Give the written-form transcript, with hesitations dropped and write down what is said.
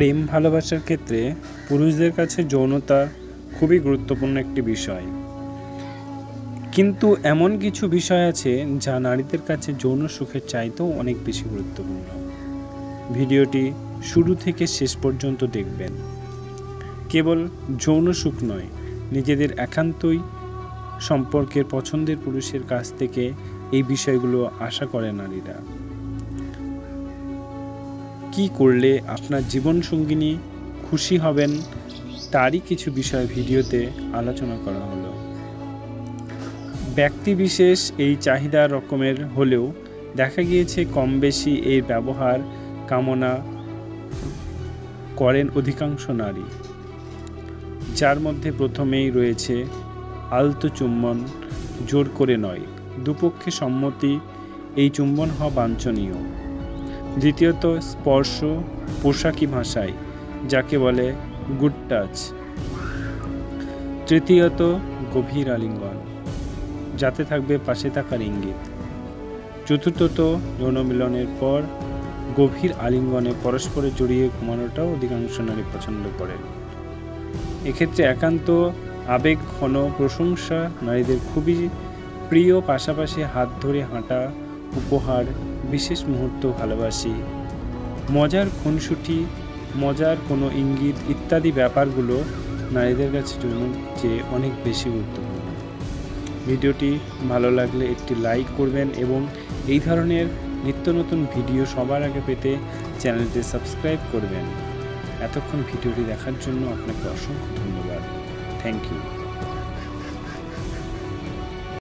প্রেম ভালোবাসার ক্ষেত্রে পুরুষদের কাছে যৌনতা খুবই গুরুত্বপূর্ণ একটি বিষয়, কিন্তু এমন কিছু বিষয় আছে যা নারীদের কাছে যৌন সুখের চাইতেও অনেক বেশি গুরুত্বপূর্ণ। ভিডিওটি শুরু থেকে শেষ পর্যন্ত দেখবেন। কেবল যৌন সুখ নয়, নিজেদের একান্তই সম্পর্কের পছন্দের পুরুষের কাছ থেকে এই বিষয়গুলো আশা করে নারীরা। কি করলে আপনার জীবনসঙ্গিনী খুশি হবেন তারই কিছু বিষয় ভিডিওতে আলোচনা করা হলো। ব্যক্তিবিশেষ এই চাহিদা রকমের হলেও দেখা গিয়েছে কম বেশি এর ব্যবহার কামনা করেন অধিকাংশ নারী, যার মধ্যে প্রথমেই রয়েছে আলতো চুম্বন, জোর করে নয়, দুপক্ষে সম্মতি এই চুম্বন হওয়া বাঞ্ছনীয়। দ্বিতীয়ত স্পর্শ, পোশাকি ভাষায় যাকে বলে গুড টাচ। তৃতীয়ত গভীর আলিঙ্গন, যাতে থাকবে পাশে থাকার ইঙ্গিত। চতুর্থত যৌন মিলনের পর গভীর আলিঙ্গনে পরস্পরে জড়িয়ে ঘুমানোটাও অধিকাংশ নারী পছন্দ করেন। এক্ষেত্রে একান্ত আবেগ ঘন প্রশংসা নারীদের খুবই প্রিয়। পাশাপাশি হাত ধরে হাঁটা, উপহার, বিশেষ মুহূর্ত ভালোবাসি, মজার খুনসুটি, মজার কোনো ইঙ্গিত ইত্যাদি ব্যাপারগুলো নারীদের কাছে যৌনের চেয়ে অনেক বেশি গুরুত্বপূর্ণ। ভিডিওটি ভালো লাগলে একটি লাইক করবেন এবং এই ধরনের নিত্য নতুন ভিডিও সবার আগে পেতে চ্যানেলটি সাবস্ক্রাইব করবেন। এতক্ষণ ভিডিওটি দেখার জন্য আপনাকে অসংখ্য ধন্যবাদ। Thank you.